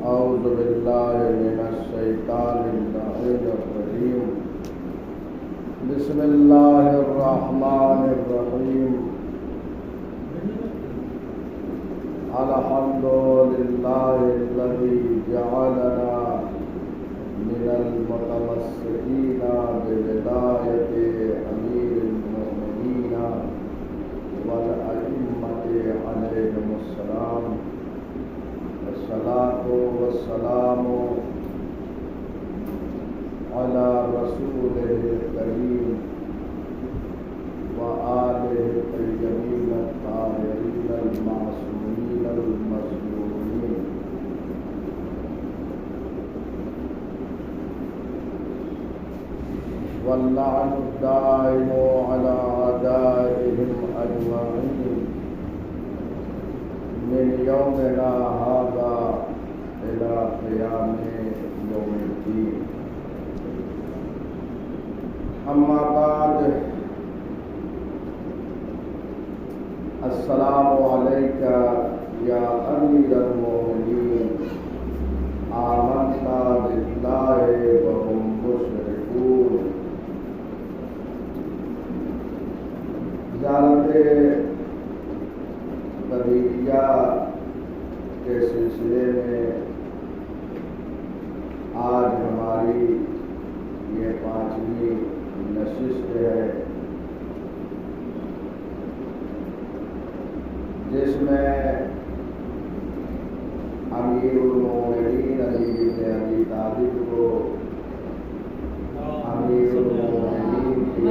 أعوذ بالله من الشيطان اللعين الرجيم. بسم الله الرحمن الرحيم. الحمد لله الذي جعلنا من المتمسكين بولاية أمير المؤمنين والأئمة عليهم السلام. والصلاة والسلام على رسوله الكريم وآله الطيبين الطاهرين المعصومين المظلومين. واللعن الدائم على أعدائهم أجمعين من يومنا هذا إلى قيام يوم الدين. أما بعد، السلام عليك يا أمير المؤمنين. آمنت بالله وهم مشركون. زیارت قدیریہ کے سلسلے میں آج ہماری یہ 5ویں نشست ہے، جس میں امیر المؤمنین علی بن ابی طالب کو امیر المؤمنین کے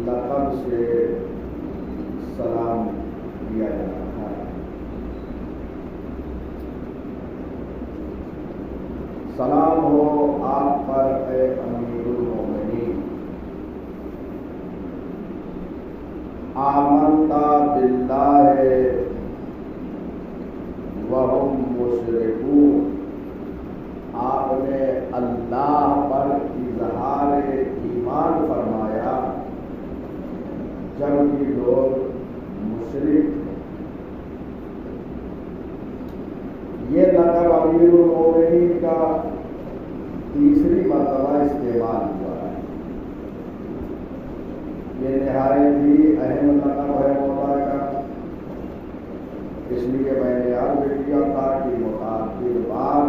لقب سے سلام کیا جاتا ہے۔ سلام ہو آپ پر اے امیر المؤمنین۔ آمنت باللہ وہم مشرکون، آپ نے اللہ پر اظہار ایمان فرمایا جبکہ لوگ مشرک تھے۔ یہ لقب امیر المؤمنین کا تیسری مرتبہ استعمال ہوا ہے۔ یہ نہایت ہی اہم لقب ہے مولا کا، اس لیے میں نے عرض کیا تھا کہ متعدد بار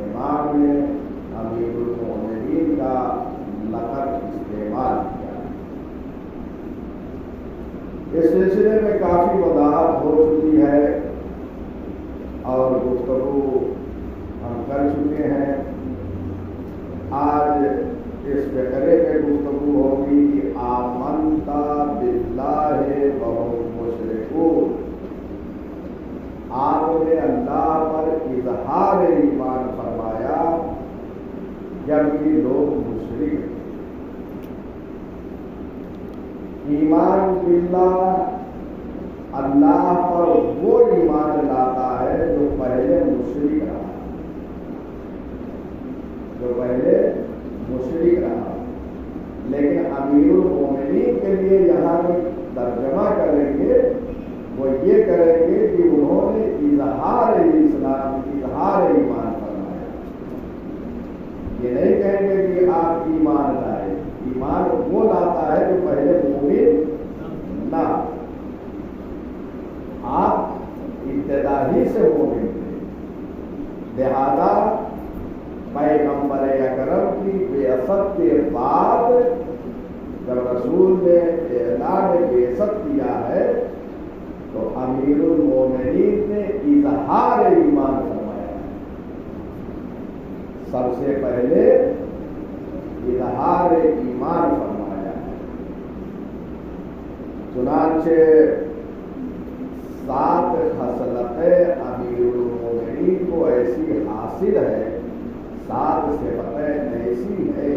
امام نے امیر المؤمنین کا لقب استعمال کیا۔ اس سلسلے میں کافی وضاحت ہو چکی ہے اور گفتگو ہم کر چکے ہیں۔ آج اس فقرے میں گفتگو ہوگی کہ آمنت باللہ وہم مشرکون، آپ نے اللہ پر اظہار ایمان فرمایا جبکہ لوگ مشرک ہیں۔ ایمان باللہ، اللہ پر وہ ایمان لاتا ہے جو پہلے مشرک رہا، لیکن امیر المؤمنین کے لیے یہاں ترجمہ کریں گے، وہ یہ کریں گے کہ انہوں نے اظہار اسلام، اظہار ایمان فرمایا۔ یہ نہیں کہیں گے کہ آپ ایمان لائے، ایمان وہ لاتا ہے جو پہلے مومن نہ، آپ ابتدا ہی سے مومن تھے۔ لہذا پیغمبر اکرم کی بعثت کے بعد جب رسول نے اعلان بعثت کیا ہے تو امیر المؤمنین نے اظہار ایمان فرمایا ہے۔ سب سے پہلے اظہار ایمان فرمایا ہے۔ چنانچہ 7 خصلتیں امیر المؤمنین کو ایسی حاصل ہے، 7 صفتیں ایسی ہیں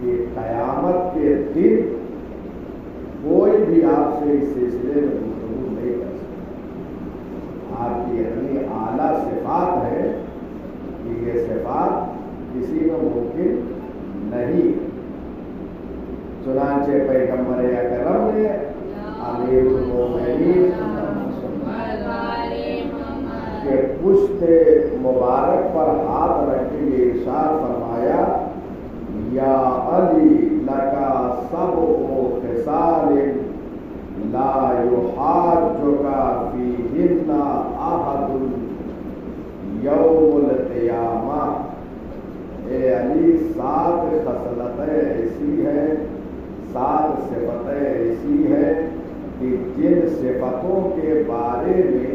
کہ قیامت کے دن کوئی بھی آپ سے اس سلسلے میں گفتگو نہیں کر سکتا۔ آپ کی اتنی اعلیٰ صفات ہے کہ یہ صفات کسی میں ممکن نہیں۔ چنانچہ پیغمبر اکرم نے امیر المؤمنین پشت مبارک پر ہاتھ رکھ کے یہ ارشاد فرمایا یا علی لکا سبع خصال لا یحاجک فیہن احد یوم القیامہ. اے علی 7 خصلتیں ایسی ہیں، 7 صفتیں ایسی ہیں کہ جن صفتوں کے بارے میں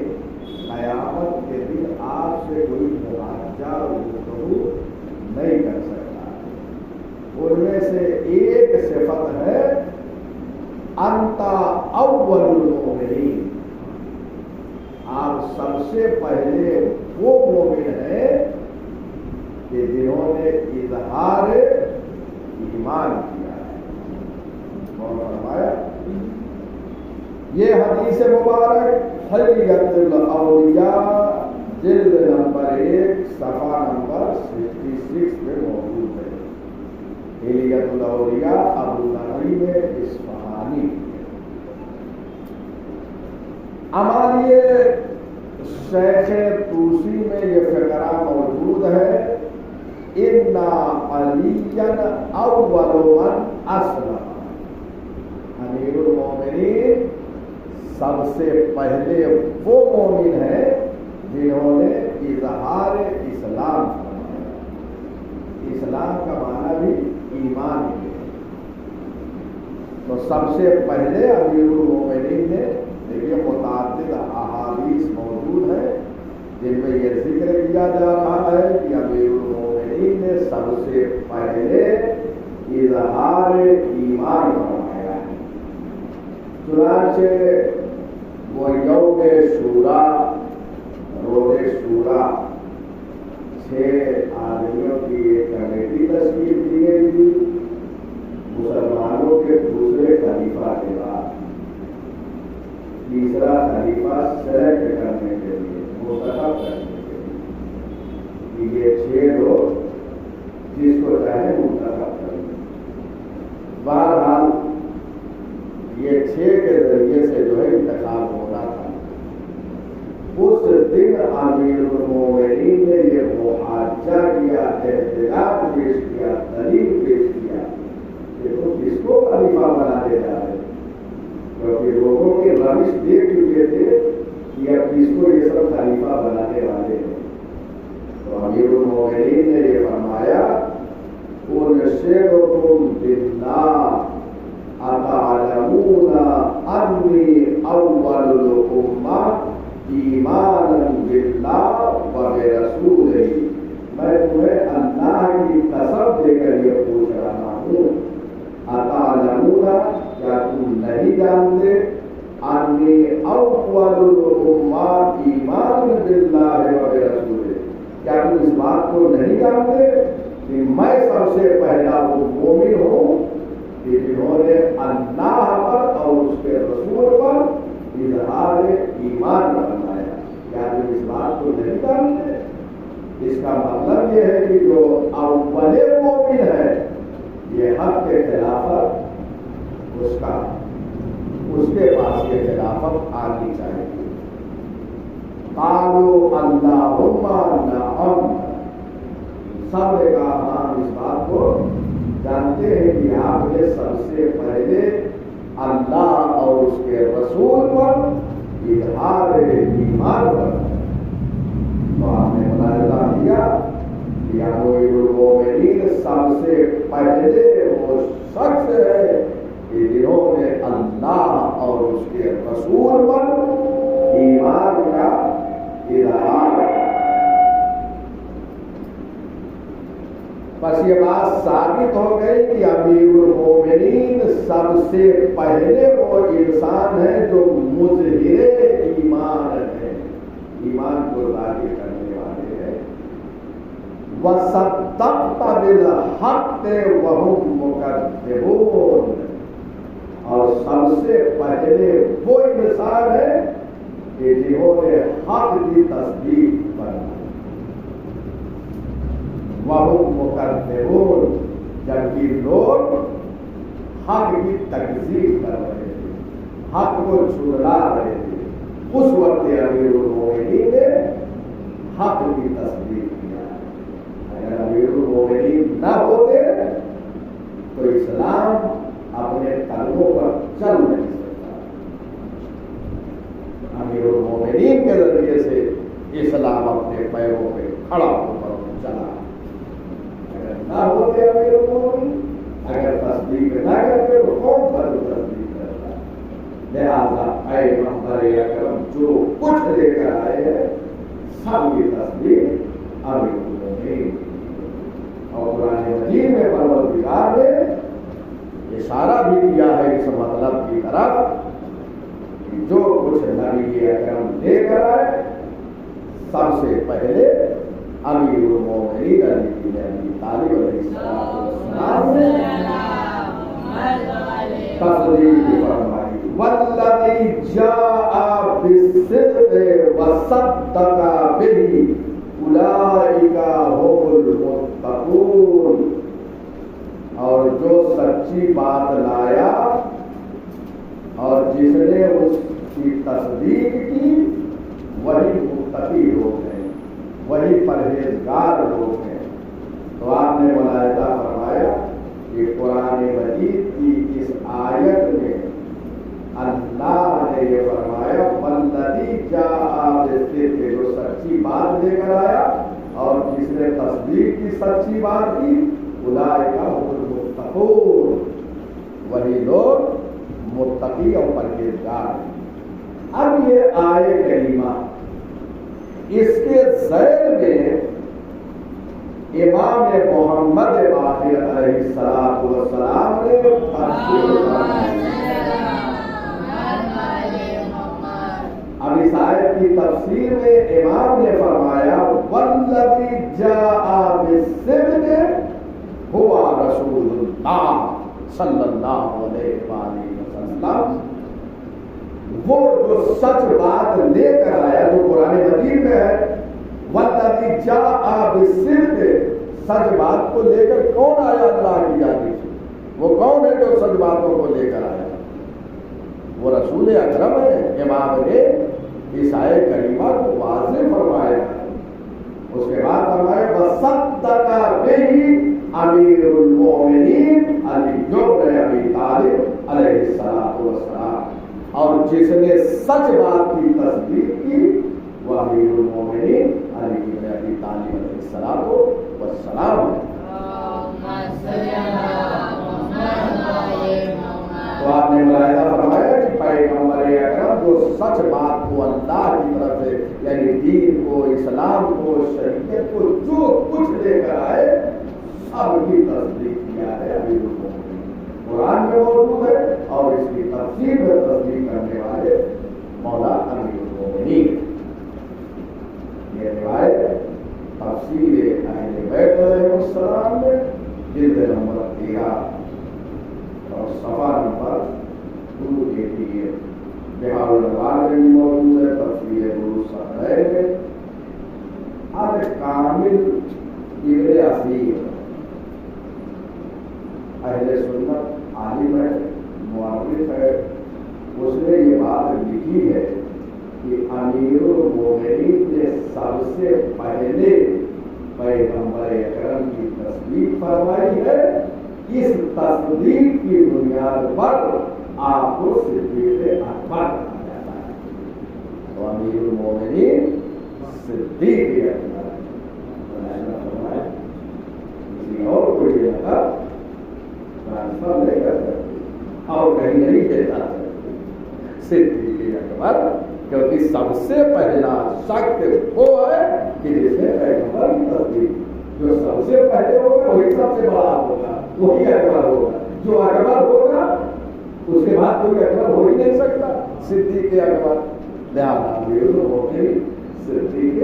قیامت کے دن آپ سے کوئی محاجہ گفتگو نہیں کر سکتا. ان میں سے ایک صفت ہے انت اول المؤمنین، آپ سب سے پہلے وہ مومن ہیں کہ جنہوں نے اظہار ایمان کیا ہے. اور فرمایا یہ حدیث مبارک حلیۃ الاولیاء جلد نمبر 1 صفحہ نمبر 66 میں موجود ہے. حلیۃ الاولیاء ابو نعیم اصفہانی. ہماری شیخ طوسی میں یہ فقرہ موجود ہے ان علی اول من اسلم. امیر المومنین سب سے پہلے وہ مومن ہیں جنہوں نے اظہار اسلام فرمایا. اسلام کا معنی بھی ایمان ہے. تو سب سے پہلے امیر المومنین نے دیکھیے متعدد احادیث موجود ہیں جن میں یہ ذکر کیا جا رہا ہے کہ امیر المومنین نے سب سے پہلے اظہار ایمان فرمایا ہے. چنانچہ وہ یوم شورا، روز شورا 6 آدمیوں کی ایک کمیٹی تشکیل کی گئی تھی مسلمانوں کے دوسرے خلیفہ کے بعد. تیسرا خلیفہ سلیکٹ کرنے کے لیے، منتخب کرنے کے لیے کہ یہ 6 لوگ جس کو چاہے منتخب کریں. بہرحال یہ 6 کے ذریعے سے جو ہے انتخاب ہونا تھا. اس دن امیر المومنین نے یہ محاجہ کیا، احتجاج پیش کیا، دلیل پیش کیا کہ تم کس کو خلیفہ بنانے جا رہے. کیونکہ لوگوں کے روش دیکھ چکے تھے کہ اب کس کو یہ سب خلیفہ بنانے والے ہیں. تو امیر المومنین نے یہ فرمایا انشئکم باللہ اتعلمون انی اول الامہ ایمانا باللہ وبرسولہ. میں تمہیں اللہ کی قسم دے کر یہ پوچھ رہا ہوں اتعلمون، کیا تم نہیں جانتے انی اول الامہ ایمانا باللہ وبرسولہ، کیا تم اس بات کو نہیں جانتے کہ میں سب سے پہلا وہ مومن ہوں کہ جنہوں نے اللہ پر اور اس کے رسول پر اظہار ایمان فرمایا. کیا تم اس بات کو نہیں جانتے؟ اس کا مطلب یہ ہے کہ جو اول مومن ہے یہ حق کے خلافت اس کے پاس یہ خلافت آنی چاہیے. قالوا اللہم نعم، سب نے کہا ہم اس بات کو جانتے ہیں کہ آپ نے سب سے پہلے اللہ اور اس کے رسول پر اظہار ایمان کرنا. تو آپ نے ملاحظہ کیا کہ امیر المومنین سب سے پہلے وہ شخص ہے کہ جنہوں نے اللہ اور اس کے رسول پر ایمان کا اظہار. بس یہ بات ثابت ہو گئی کہ امیر المومنین سب سے پہلے وہ انسان ہے جو مظہر ایمان ہے، ایمان کو ظاہر کرنے والے ہیں. وَصَدَّقْتَ بِالْحَقِّ وَهُمْ مُكَذِّبُونَ، اور سب سے پہلے وہ انسان ہے کہ جنہوں نے حق کی تصدیق کرنا. وَهُمْ مُكَذِّبُونَ، جبکہ لوگ حق کی تکذیب کر رہے تھے، حق کو جھٹلا رہے تھے. اس وقت امیر المومنین نے حق کی تصدیق کیا ہے۔ اگر امیر المومنین نہ ہوتے تو اسلام اپنے قدموں پر چل نہیں سکتا۔ امیر المومنین کے ذریعے سے اسلام اپنے پیروں پہ کھڑا ہو کر چلا۔ اگر نہ ہوتے امیر المومنین، اگر تصدیق نہ کرتے تو کون سا تصدیق کرتا؟ لہذا پیغمبر اکرم جو کچھ لے کر آئے ہیں سب کی تصدیق امیر المومنین۔ اور قرآن مجید میں پروردگار نے اشارہ بھی کیا ہے اس مطلب کی طرف کہ جو کچھ نبی اکرم لے کر آئے سب سے پہلے امیر المومنین علی بن ابی طالب علیہ السلام نے تصدیق فرمائی۔ والذی جاء بالصدق وصدق به اولئک هم المتقون، اور جو سچی بات لایا اور جس نے اس کی تصدیق کی وہی متقی لوگ ہیں، وہی پرہیزگار لوگ ہیں۔ تو آپ نے ملاحظہ فرمایا کہ قرآن مجید کی اس آیت میں اللہ نے یہ فرمایا والذی جاء بالصدق، جو سچی بات لے کر آیا اور جس نے تصدیق کی سچی بات کی اولئک هم المتقون، وہی لوگ متقی اور پرہیزگار ہیں۔ اب یہ آیت کریمہ اس کے ذیل میں امام محمد باقر علیہ السلام نے اب اس آیت کی تفسیر میں امام نے فرمایا والذی جاء بالصدق هو رسول اللہ صلی اللہ علیہ وآلہ وسلم، وہ جو سچ بات لے کر آیا جو قرآن مجید میں ہے والذی جاء بالصدق، سچ بات کو لے کر کون آیا اللہ کی جانب سے؟ وہ کون ہے جو سچ باتوں کو لے کر آیا؟ وہ رسول اکرم ہے۔ امام نے اس آیت کریمہ کو واضح فرمایا۔ اس کے بعد فرمایا وصدق بہ امیر المومنین علی بن ابی طالب علیہ السلام، اور جس نے سچ بات کی تصدیق کی وہ امیر المومنین علی بن ابی طالب علیہ السلام ہے۔ تو آپ نے ملاحظہ فرمایا کہ پیغمبر اکرم جو سچ بات کو اللہ کی طرف سے یعنی دین کو، اسلام کو، شریعت کو جو کچھ لے کر آئے سب کی تصدیق کیا ہے امیر المومنین۔ قرآن میں موجود ہے اور اس کی تفسیر میں تصدیق کرنے والے مولا امیر المومنین۔ یہ روایت تفسیر اہل بیت علیہ السلام میں جلد نمبر 13 اور صفحہ نمبر 288 بحار الانوار میں بھی موجود ہے، تفسیر الصغیر میں الکامل ابن اثیر اہل سنت عالم ہے، مؤرخ ہے، اس نے یہ بات لکھی ہے کہ امیر المومنین نے سب سے پہلے پیغمبر اکرم کی تصدیق فرمائی ہے۔ اس تصدیق کی بنیاد پر آپ کو صدیق اکبر کہا جاتا ہے۔ تو امیر المومنین صدیق اکبر کسی اور کو یہ لقب ٹرانسفر نہیں کر سکتے اور کہیں نہیں دیتا صدیق اکبر، کیونکہ سب سے پہلا شخص وہ ہے کہ جس نے پیغمبر کی تصدیق، جو سب سے پہلے ہوگا وہی سب سے بڑا ہوگا، وہی اکبر ہوگا۔ جو اکبر ہوگا اس کے بعد کوئی اکبر ہو ہی نہیں سکتا، صدیق اکبر۔ لہٰذا امیر المومنین صدیق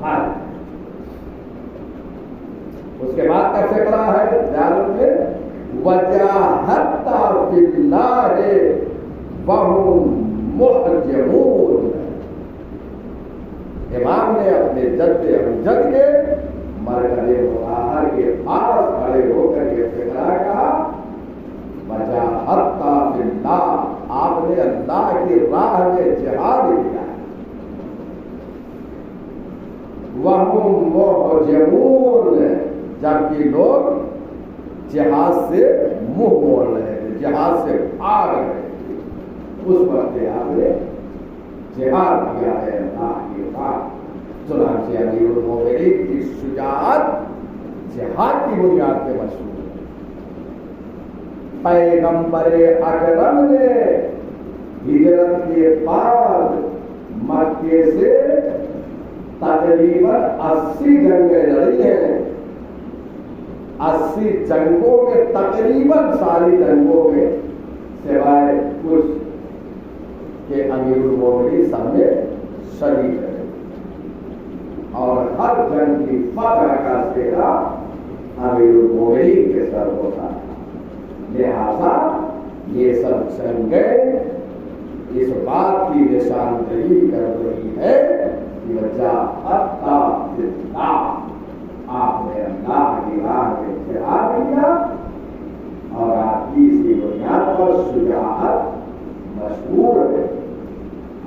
اکبر۔ اس کے بعد کب سے کرا ہے جانب میں وجاہدت فی اللہ وہم محجمون۔ امام نے اپنے جد امجد کے مرکز مطہر کے پاس کھڑے ہو کر یہ فکرہ کہا وجاہدت فی اللہ، آپ نے اللہ کی راہ میں جہاد کیا ہے۔ وَهُمْ مُعْجِمُونَ، جبکہ لوگ جہاد سے منہ موڑ رہے تھے، جہاد سے بھاگ رہے تھے، اس وقت آپ نے جہاد کیا ہے اللہ کی بات۔ چنانچہ امیر المومنین کی شجاعت جہاد کی بنیاد پہ مشہور ہے۔ پیغمبر اکرم نے ہجرت کے بعد مکے سے تقریباً 80 جنگیں لڑی ہیں۔ 80 جنگوں میں تقریباً ساری جنگوں میں سوائے کچھ کہ امیر المومنین سب میں شریک ہے، اور ہر جنگ کی فتح کا سہرا امیر المومنین کے سر ہوتا ہے۔ لہذا یہ سب جنگیں اس بات کی نشاندہی کر رہی ہے کہ وجاہدت فی اللہ، آپ نے اللہ کی راہ میں جہاد کیا، اور آپ کی اسی بنیاد پر شجاعت مشہور ہے۔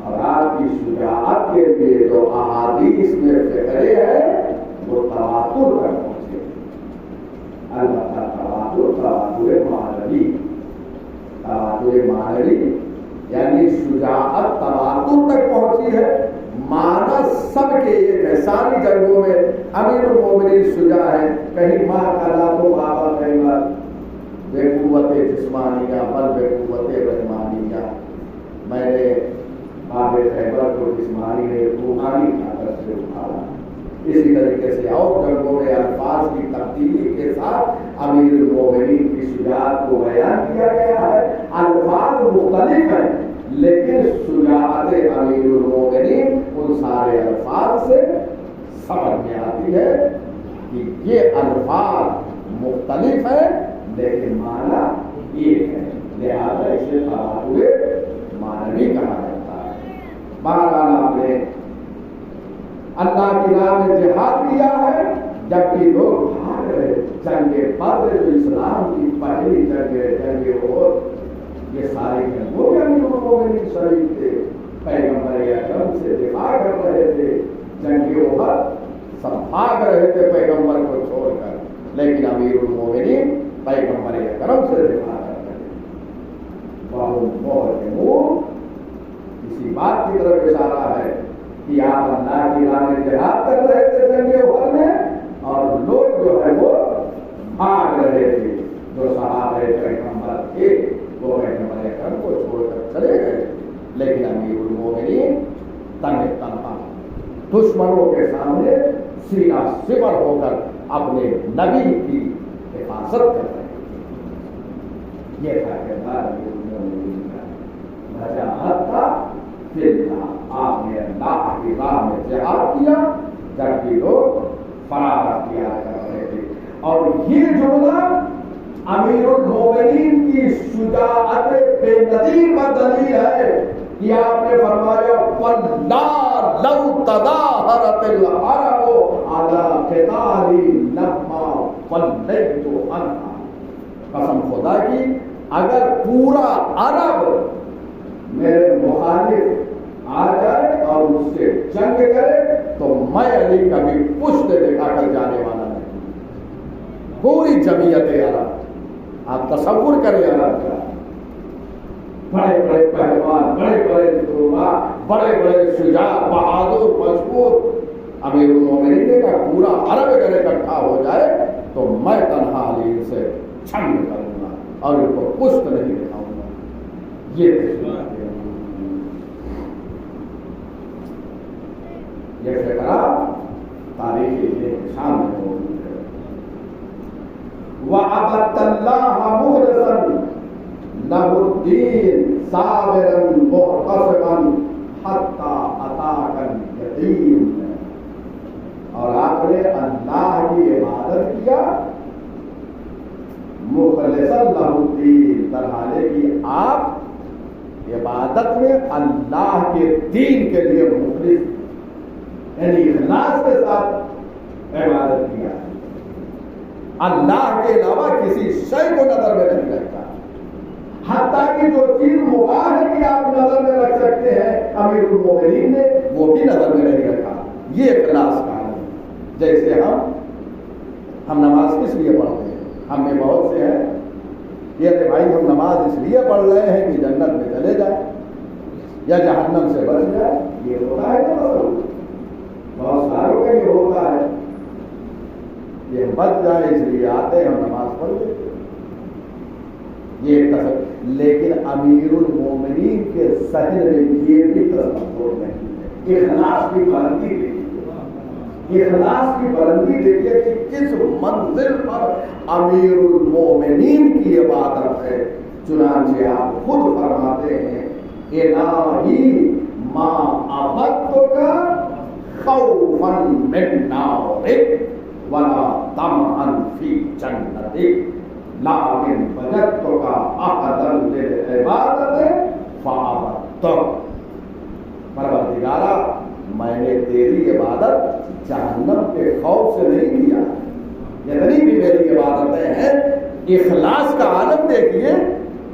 اور آپ کی شجاعت کے لیے جو احادیث میں فکرے ہیں وہ تواتر تک پہنچے، البتہ تواتر معنوی، تواتر معنوی یعنی شجاعت تواتر تک پہنچی ہے، معنی سب کے ایک ہے۔ ساری جنگوں میں امیر المومنین شجاع ہے، کہیں ماں کلا تو بابا کہیں بے قوت جسمانیہ بل بے قوت رحمانیہ، میں نے باب خیبر کو جسمانی نے روحانی طاقت سے اٹھایا۔ اسی طریقے سے اور جنگوں میں الفاظ کی تبدیلی کے ساتھ امیر المومنین کی شجاعت کو بیان کیا گیا ہے۔ الفاظ مختلف ہیں لیکن شجاعت امیر المومنین ان سارے الفاظ سے سمجھ میں آتی ہے کہ یہ الفاظ مختلف ہیں لیکن معنی ایک ہے، لہذا اسے تواتر معنوی کہا جاتا ہے۔ بہرحال آپ نے اللہ کی راہ میں جہاد کیا ہے، جبکہ لوگ بھاگ رہے۔ جنگ بدر جو اسلام کی پہلی جنگ ہے، جنگ احد، یہ ساری جنگوں میں امیر المومنین شریک تھے، پیغمبر اکرم سے دفاع کر رہے تھے۔ جنگ احد سب بھاگ رہے تھے پیغمبر کو چھوڑ کر، لیکن امیر المومنین پیغمبر اکرم سے دفاع کر رہے تھے۔ وَهُمْ مُعْجِمُونَ، اسی بات کی طرف اشارہ ہے کہ آپ اللہ کی راہ میں جہاد کر رہے تھے جنگ احد میں، اور لوگ جو ہے وہ بھاگ رہے تھے۔ جو صحابہ پیغمبر تھے وہ پیغمبر اکرم کو چھوڑ کر چلے گئے، لیکن امیر المومنین تنہا دشمنوں کے سامنے سینہ سپر ہو کر اپنے نبی کی حفاظت کر رہے تھے۔ یہ تھا کردار امیر المومنین کا۔ وجاہدت فی اللہ، آپ نے اللہ کی راہ میں جہاد کیا جبکہ لوگ فرار اختیار کر رہے تھے۔ اور یہ جملہ امیر المومنین کی شجاعت بے نظیر پر دلیل ہے کہ آپ نے فرمایا واللہ لو تظاہرت العرب علی قتالی لما ولیت عنہا، قسم خدا کی اگر پورا عرب میرے مخالف آ جائے اور اس سے جنگ کرے تو میں علی کبھی پشت دکھا کر جانے والا نہیں۔ پوری جمعیت عرب، آپ تصور کریں عرب کا، بڑے بڑے پہلوان، بڑے بڑے جتوبا، بڑے بڑے شجاع، بہادر، مشہور، امیر المومنین نے کہا پورا عرب اگر اکٹھا ہو جائے تو میں تنہا علی سے جنگ کروں گا اور ان کو پشت نہیں دکھاؤں گا۔ یہ فکرہ تاریخی انتشار میں موجود ہے۔ وَعَبَدَ اللَّهَ مُخْلِصًا لَهُ الدِّينَ صَابِرًا مُحْتَسِبًا حَتَّى أَتَاكَ الْيَقِينُ، اور آپ نے اللہ کی عبادت کیا مخلصاً لَهُ الدِّينَ، درحالے کی آپ عبادت میں اللہ کے دین کے لیے مخلص یعنی اخلاص کے ساتھ عبادت کیا، اللہ کے علاوہ کسی شے کو نظر میں نہیں رکھتا، حتیٰ کہ جو چیز مباح ہے کہ آپ نظر میں رکھ سکتے ہیں امیر المومنین نے وہ بھی نظر میں نہیں رکھا۔ یہ اخلاص کا ہے۔ جیسے ہم نماز کس لیے پڑھتے ہیں؟ ہم میں بہت سے ہیں کہ ارے بھائی ہم نماز اس لیے پڑھ رہے ہیں کہ جنت میں چلے جائیں یا جہنم سے بچ جائے. یہ ہوتا ہے نا بہت ساروں کا یہ ہوتا ہے کہ ہم بچ جائیں اس لیے آتے ہیں، ہم نماز پڑھ لیتے ہیں. یہ لیکن امیر المومنین کے ذہن میں یہ بھی تصور نہیں ہے. اخلاص کی بلندی دیکھیے، اخلاص کی بلندی دیکھیے کہ کس منزل پر امیر المومنین کی عبادت ہے. چنانچہ آپ خود فرماتے ہیں الہی ما عبدتک خوفا من نارک ولا طمعا فی جنتک لیکن وجدتک احدا للعبادت فعبدتک. پروردگارا میں نے تیری عبادت جہنم کے خوف سے نہیں کیا. جتنی بھی میری عبادتیں ہیں اخلاص کا عالم دیکھیے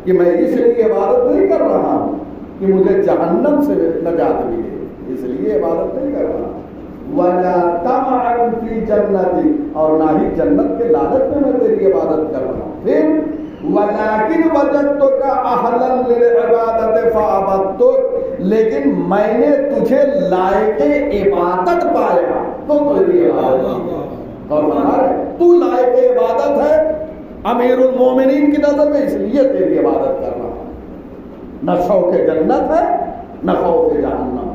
کہ میں اس لیے عبادت نہیں کر رہا ہوں کہ مجھے جہنم سے نجات ملے، اس لیے عبادت نہیں کر رہا. وَلَا طَمَعًا فِي جَنَّتِي، اور نہ ہی جنت کے لالچ میں تیری عبادت کر رہا ہوں. پھر وَلَٰكِنْ وَجَدتُّكَ أَهْلًا لِلْعِبَادَةِ فَعَبَدتُّكَ، لیکن میں نے تجھے لائق عبادت پایا تو تیری عبادت. اور تو لائق عبادت ہے امیر المومنین کی نظر میں، اس لیے تیری عبادت کر رہا ہوں. نہ شوق جنت ہے نہ خوف جہنم.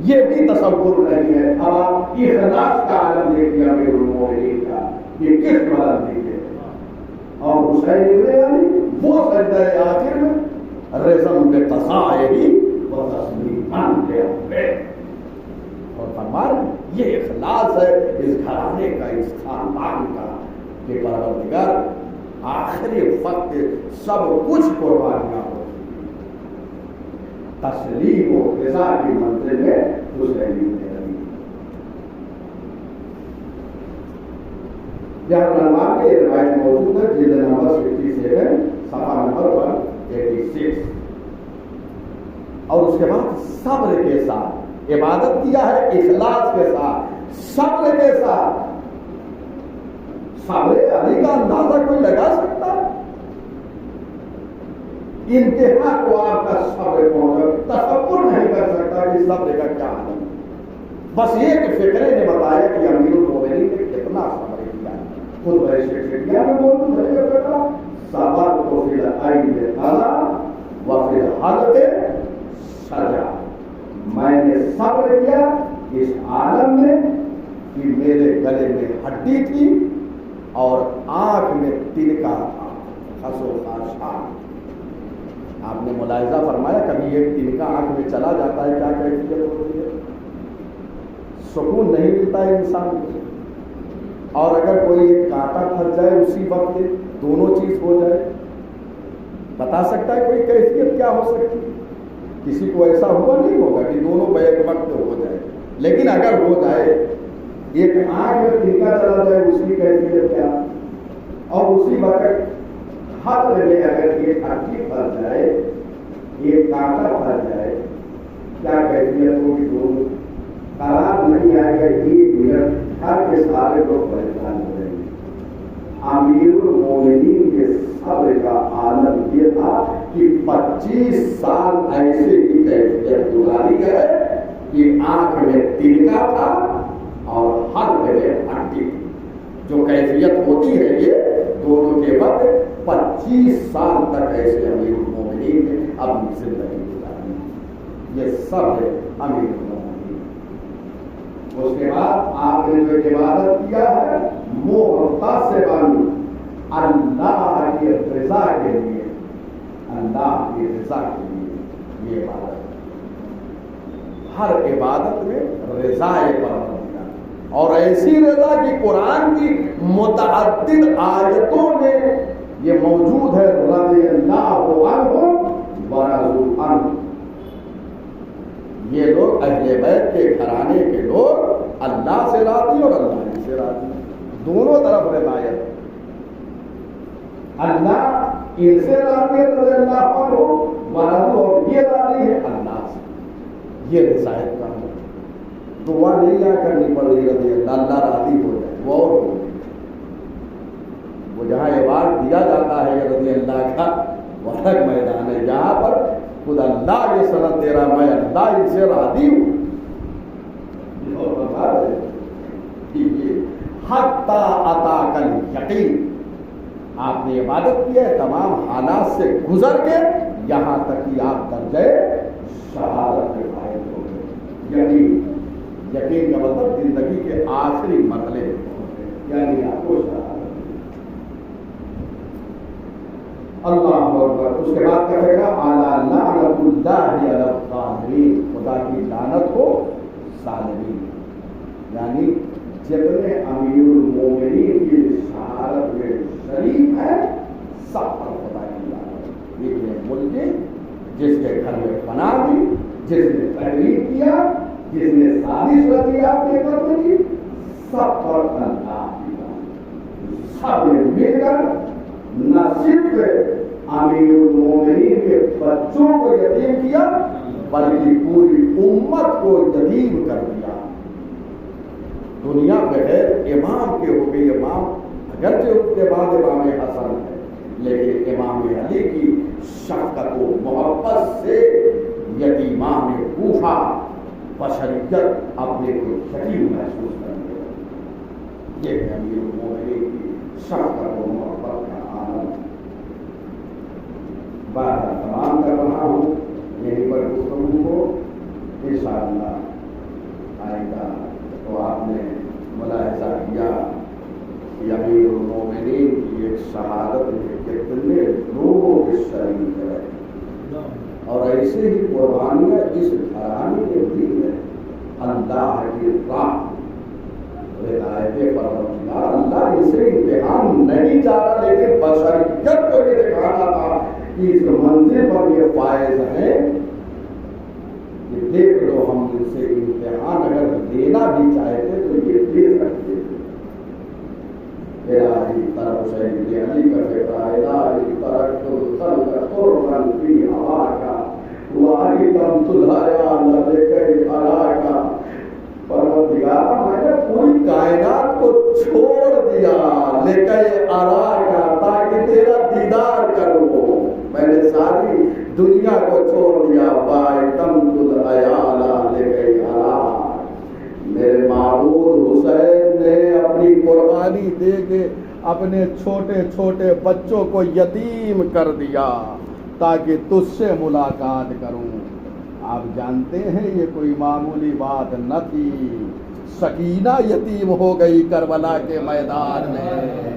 یہ بھی تصور نہیں ہے. اب آپ اخلاص کا عالم دیکھیے امیر المومنین کا، یہ کس بلندی ہے. اور حسین ابن علی وہ سجدہ آخر میں رزم کے قصائے و تسلیما لربہ، اور فرمان یہ اخلاص ہے اس گھرانے کا، اس خاندان کا کہ پروردگار آخری وقت سب کچھ قربانیاں ہو، تسلیم و رضا کی منزل میں حسین ابن علی. یہاں علماء کی روایت موجود ہے جلد نمبر 67 صفحہ نمبر 186. اور اس کے بعد صبر کے ساتھ عبادت کیا ہے، اخلاص کے ساتھ، صبر کے ساتھ. صبر علی کا اندازہ کوئی لگا سکتا ہے؟ انتہا کو آپ کا صبر پہنچا، تصور نہیں کر سکتا کہ صبر کا کیا حال ہے. بس یہ کہ فقرے نے بتایا کہ امیر المومنین نے کتنا صبر کیا. خود بحثیت میں موجود ہے یہ فقرہ، صبر تو فی العین قضا وفی الحلق سجا. میں نے صبر کیا اس عالم میں کہ میرے گلے میں ہڈی تھی اور آنکھ میں تنکا تھا، خسو خاشاک. آپ نے ملاحظہ فرمایا کبھی ایک تنکا آنکھ میں چلا جاتا ہے کیا کیفیت ہوتی ہے؟ سکون نہیں ملتا ہے انسان کو. اور اگر کوئی ایک کانٹا پھنس جائے اسی وقت دونوں چیز ہو جائے، بتا سکتا ہے کوئی کیفیت کیا ہو سکتی؟ کسی کو ایسا ہوا نہیں ہوگا کہ دونوں بیک وقت ہو جائے. لیکن اگر ہو جائے، ایک آنکھ میں تنکا چلا جائے اس کی کیفیت کیا، اور اسی وقت ہاتھ میں اگر یہ ہڈی پھنس جائے، یہ کانٹا پھنس جائے، کیا کیفیت ہوگی؟ دونوں قرار نہیں آئے گا. ایک منٹ ہر کے سارے لوگ پریشان ہو جائیں گے. امیر المومنین کے صبر کا عالم یہ تھا کہ 25 سال ایسے ہی کیفیت گزاری ہے کہ آنکھ میں تنکا تھا اور ہر جگہ ہڈی تھی. جو کیفیت ہوتی ہے یہ دونوں کے بعد 25 سال تک ایسے امیر المومنین نے اپنی زندگی گزاری. یہ سب ہے امیر المومنین. اس کے بعد آپ نے جو عبادت کیا ہے محتسباً اللہ کی رضا کے لیے، اللہ کی رضا کے لیے یہ عبادت. ہر عبادت میں رضا پروردگار، اور ایسی رضا کہ قرآن کی متعدد آیتوں میں یہ موجود ہے، رضی اللہ عنہم ورضوا عنہ. یہ لوگ اہل بیت کے گھرانے کے لوگ اللہ سے راضی اور اللہ سے راضی، دونوں طرف رضایت. اللہ ان سے راضی ہے رضی اللہ عنہ، ورضوا، اور یہ راضی ہے اللہ سے. یہ رضایت کا دعا نہیں یہاں کرنی پڑ رہی رضی اللہ راضی ہو جائے، وہ اور ہو گئی۔ وہ جہاں ایوارڈ دیا جاتا ہے رضی اللہ کا وہ الگ میدان ہے، جہاں پر خود اللہ یہ سند دے رہا میں اللہ ان سے راضی ہوں۔ حتی اتاک الیقین، آپ نے عبادت کی ہے تمام حالات سے گزر کے یہاں تک کہ آپ درجے شہادت میں فائز ہو گئے۔ یقین کا مطلب زندگی کے آخری مرحلے میں پہنچے، یعنی آپ کو شہادت۔ اللہ اکبر۔ اس کے بعد کہے گا اعلیٰ لعنت اللہ علی الظالمین، خدا کی لعنت ہو ظالمین، یعنی جتنے امیر المومنین کی شہادت میں شریک ہے سب پر خدا کی لعنت۔ ابن ملجم جس کے گھر میں پناہ دی، جس نے تحریر کیا، جس نے سازش رچی آپ کے قتل کی، سب پر اللہ کی لعنت۔ سب نے مل کر نہ صرف امیر المومنین کے بچوں کو یتیم کیا بلکہ پوری امت کو یتیم کر دیا۔ دنیا بغیر امام کے ہو گئی، امام اگرچہ اس کے بعد امام حسن ہے لیکن امام علی کی شفقت و محبت سے یتیمان کوفہ بشریت اپنے کو یتیم محسوس کرنے لگی۔ یہ ہے امیر المومنین کی شفقت و محبت کا عالم۔ بات تمام کر رہا ہوں، یہیں پر گفتگو کو انشاءاللہ آئندہ تو آپ نے ملاحظہ کیا کہ امیر المومنین کی ایک شہادت میں کتنے لوگوں کے شریک ہے، اور ایسے ہی قربانیاں اس گھرانے کے بھی ہے۔ اللہ کی راہ ہدایت پروردگار، اللہ اسے امتحان نہیں چاہتا لیکن بشریت کو یہ دکھانا تھا کہ اس منزل پر یہ فائز ہیں کہ دیکھ لو ہم ان سے امتحان اگر لینا بھی چاہتے تو یہ دے سکتے تھے۔ الہی طرف شہید علی کا فکرہ، الہی ترکت الخلق قربا فی ہواکا وایتم تلہیا لبیکئی اراکا۔ پروردگار میں نے پوری کائنات کو چھوڑ دیا لیکن اراکا، تاکہ تیرا دیدار کروں۔ میں نے ساری دنیا کو چھوڑ دیا، وایتم تلہیا لبیکئی اراکا۔ میرے معبود حسین نے اپنی قربانی دے کے اپنے چھوٹے چھوٹے بچوں کو یتیم کر دیا تاکہ تجھ سے ملاقات کروں۔ آپ جانتے ہیں یہ کوئی معمولی بات نہ تھی، سکینہ یتیم ہو گئی کربلا کے میدان میں۔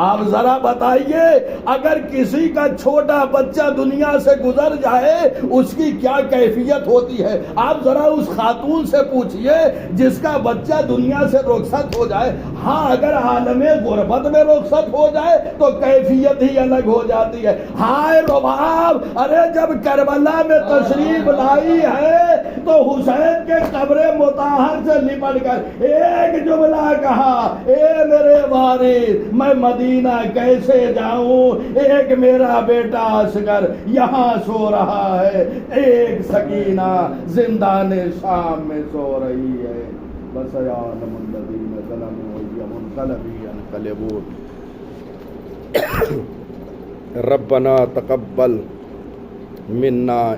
آپ ذرا بتائیے اگر کسی کا چھوٹا بچہ دنیا سے گزر جائے اس کی کیا کیفیت ہوتی ہے؟ آپ ذرا اس خاتون سے پوچھئے جس کا بچہ دنیا سے رخصت ہو جائے، ہاں اگر عالم غربت میں رخصت ہو جائے تو کیفیت ہی الگ ہو جاتی ہے۔ ہائے رباب، ارے جب کربلا میں تشریف لائی ہے تو حسین کے قبر مطہر سے لپٹ کر ایک جملہ کہا، اے میرے وارث میں مدینہ کیسے جاؤں؟ ایک میرا بیٹا اصغر یہاں سو رہا ہے، ایک سکینہ زندان شام میں سو رہی ہے۔ بس یعلم الذین ظلموا ای منقلب ینقلبون۔ ربنا تقبل منا